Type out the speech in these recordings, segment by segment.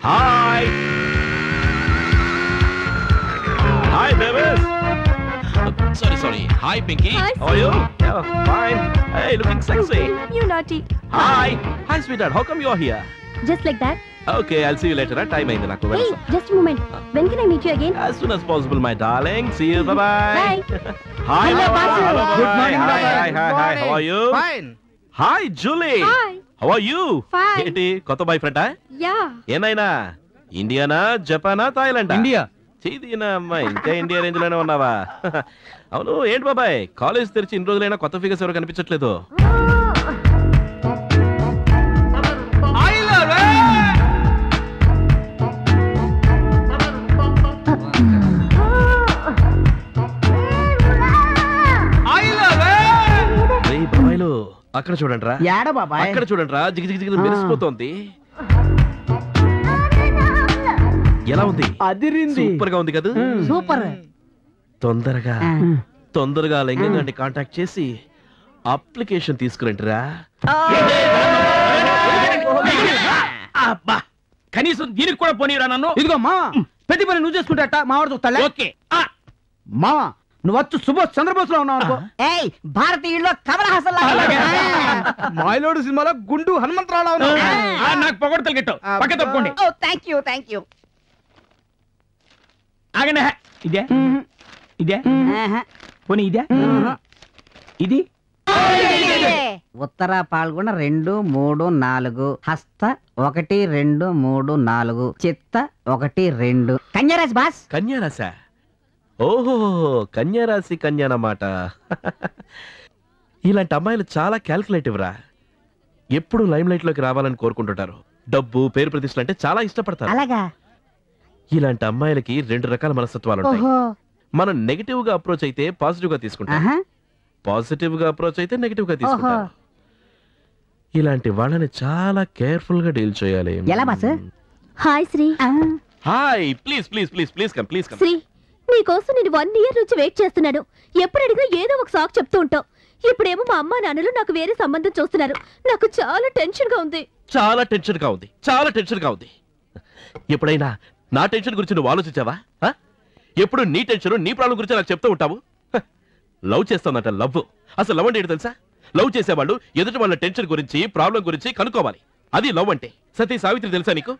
Hi. Hi, babies. Sorry. Hi, Pinky. Hi, How are you? Yeah, fine. Hey, looking sexy. You naughty. Hi. Hi, sweetheart. How come you're here? Just like that. Okay, I'll see you later. Time aindi naku. Hey, just a moment. When can I meet you again? As soon as possible, my darling. See you. Bye-bye. Bye. Hi. Hello, Basu. Good morning. Hi. How are you? Fine. Hi, Julie. Hi. How are you? Fine. ఏంటి కొత్త bye ఫ్రెండా? Yeah. ఏనాయనా Indiana జపానా థాయిలాండా? India. చీదీనా అమ్మా, ఇంకా India range లోనే ఉన్నావా? అవును, ఏంటి బాబాయ్ కాలేజ్ తెరిచి ఇన్ని రోజులైనా కొత్త ఫిగర్స్ ఎవరు కనిపించట్లేదు? బాబాయ్లు అక్కడ చూడండి రా, అక్కడ చూడండి రా, జిగి జిగి జిగి మెరిసిపోతోంది. ఎలా ఉంది? అదిరింది. సూపర్ గా ఉంది కదా? సూపర్. తొందరగా లింగంగాన్ని కాంటాక్ట్ చేసి అప్లికేషన్ తీసుకురండిరా. కనీసం దీనికి కూడా పోనీరా నన్ను. ఇదిగో మావా, ప్రతి పని నువ్వు చేసుకుంటాట మావాడు చూస్తా. ఓకే మావా, నువ్వు వచ్చు సుభాష్ చంద్రబోస్ లో ఉన్నావు అనుకో. భారతీయుల్లో కమల్ హాసన్ మాయలోడు సినిమాలో గుండు హనుమంతరావు ఉన్నావు. నాకు పొగడతలు గిట్టావు. పక్క తప్పుకోండి. థ్యాంక్ యూ ఆగండి. ఇదే పోనీ ఇది ఉత్తర పాల్గొన 2, 3, 4 హస్త 1, 2, 3, 4 చిత్త 1, 2 కన్యారాశి బాస్. కన్యారాశా? ఓహో, కన్యారాశి కన్యానమాట. ఇలాంటి అమ్మాయిలు చాలా క్యాల్కులేటివ్ రా. ఎప్పుడు లైమ్ లైట్ లోకి రావాలని కోరుకుంటుంటారు. డబ్బు, పేరు, ప్రతిష్టలు అంటే చాలా ఇష్టపడతారు. అలాగా? ఇలాంటి అమ్మాయిలకి 2 రకాల మనస్తత్వాలు ఉంటాయి. మనం నెగటివ్ గా అప్రోచ్ అయితే పాజిటివ్ గా తీసుకుంటాం, పాజిటివ్ గా అప్రోచ్ అయితే నెగటివ్ గా తీసుకుంటాం. ఇలాంటి వాళ్ళని చాలా కేర్ఫుల్ గా డీల్ చేయాలి. ఎలా boss? Hi Sri. Hi. Please come. Sri, నీకోసం నేను 1 year నుంచి వెయిట్ చేస్తున్నాను. ఎప్పుడు అడిగినా ఏదో ఒక సాకు చెప్తూ ఉంటావు. ఇప్పుడేమో మా అమ్మా నాన్నలు నాకు వేరే సంబంధం చూస్తున్నారు. నాకు చాలా టెన్షన్ గా ఉంది. చాలా టెన్షన్ గా ఉంది. ఎప్పుడైనా నా టెన్షన్ గురించి నువ్వు ఆలోచించావా? ఎప్పుడు నీ టెన్షన్, నీ ప్రాబ్లం గురించి నాకు చెప్తూ ఉంటావు. లవ్ చేస్తానంట. లవ్ అసలు లవ్ అంటే ఏంటి తెలుసా? లవ్ చేసేవాళ్ళు ఎదుటి వాళ్ళ టెన్షన్ గురించి, ప్రాబ్లం గురించి కనుక్కోవాలి. అది లవ్ అంటే. సతీ సావిత్రి తెలుసా నీకు?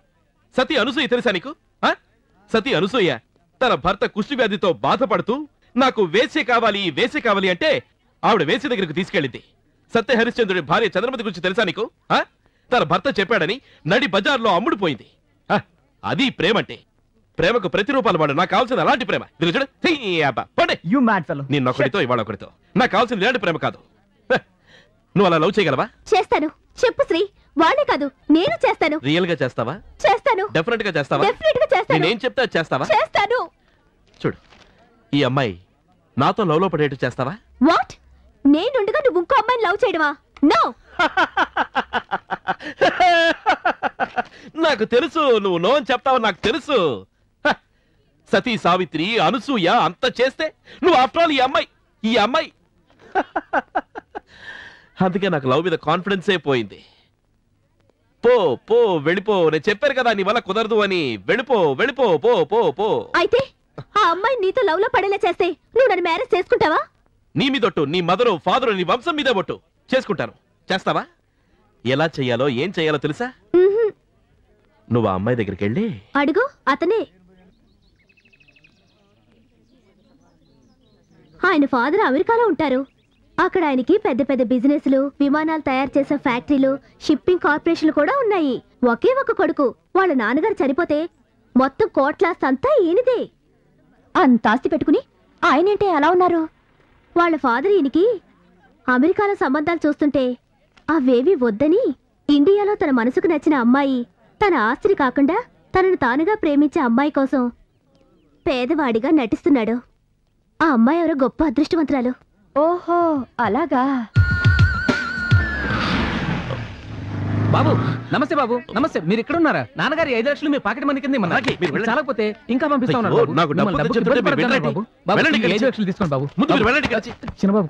సతీ అనసూయ తెలుసా నీకు? సతీ అనసూయ తన భర్త కుష్టి వ్యాధితో బాధపడుతూ నాకు వేసే కావాలి అంటే ఆవిడ వేసే దగ్గరకు తీసుకెళ్ళింది. సత్య హరిశ్చంద్రుడి భార్య చంద్రమతి గురించి తెలుసా నీకు? తన భర్త చెప్పాడని నడి బజార్లో అమ్ముడుపోయింది. అది ప్రేమంటే. ప్రేమకు ప్రతిరూపాలు వాడు. నాకు కావాల్సింది అలాంటి ప్రేమ. నిన్నొకటితో ఇవాళ ఒకటితో. నాకు కావాల్సింది ఇలాంటి ప్రేమ కాదు. నువ్వు అలా లవ్ చేయగలవా? చేస్తాను. చెప్పు శ్రీ. వాడే కాదు, నేను చేస్తాను. రియల్ గా చేస్తావా? చేస్తాను. డెఫినెట్ గా చేస్తావా? నేనేం చెప్తా చేస్తావా? చేస్తాను. చూడు, ఈ అమ్మాయి నాతో లవ్ లో పడేట్టు చేస్తావా? వాట్? నేనుండగా నువ్వు ఇంకో అమ్మాయిని లవ్ చేయడమా? నో. నాకు తెలుసు నువ్వు నో అని చెప్తావు. నాకు తెలుసు. సతీ సావిత్రి, అనసూయ అంత చేస్తే నువ్వు ఆఫ్టర్ ఆల్ ఈ అమ్మాయి. అందుకే నాకు లవ్ మీద కాన్ఫిడెన్సే పోయింది. పో వెళ్ళిపో. నేను చెప్పాను కదా నీ వల్ల కుదరదు అని. వెళ్ళిపో పో. అయితే ఆ అమ్మాయి నీతో లవ్ లో పడేలా చేస్తే నువ్వు నన్ను మ్యారేజ్ చేసుకుంటావా? నీ మీదొట్టు, నీ మదరు, ఫాదరు, నీ వంశం మీదే ఒట్టు. చేసుకుంటాను. చేస్తావా? ఎలా చెయ్యాలో, ఏం చెయ్యాలో తెలుసా? నువ్వు ఆ అమ్మాయి దగ్గరికి వెళ్ళి అడుగు. అతనే. ఆయన ఫాదర్ అమెరికాలో ఉంటారు. అక్కడ ఆయనకి పెద్ద పెద్ద బిజినెస్లు, విమానాలు తయారు చేసే ఫ్యాక్టరీలు, షిప్పింగ్ కార్పొరేషన్లు కూడా ఉన్నాయి. ఒకే ఒక కొడుకు. వాళ్ళ నాన్నగారు చనిపోతే మొత్తం కోట్లాస్తి అంతా ఈయనదే. అంత ఆస్తి పెట్టుకుని ఆయనేంటే అలా ఉన్నారు? వాళ్ళ ఫాదర్ ఈయనకి అమెరికాలో సంబంధాలు చూస్తుంటే అవేవి వద్దని ఇండియాలో తన మనసుకు నచ్చిన అమ్మాయి, తన ఆస్తిని కాకుండా తనను తానుగా ప్రేమించే అమ్మాయి కోసం పేదవాడిగా నటిస్తున్నాడు. ఆ అమ్మాయి ఎవరో గొప్ప అదృష్టవంతురాలు. ఓహో, అలాగా? బాబు నమస్తే. బాబు నమస్తే. మీరు ఇక్కడ ఉన్నారా? నాన్నగారి 5 లక్షలు మీ పాకెట్ మనీ కింద చాలకపోతే ఇంకా పంపిస్తా ఉన్నారు. 5 లక్షలు తీసుకోండి బాబు. చిన్నబాబు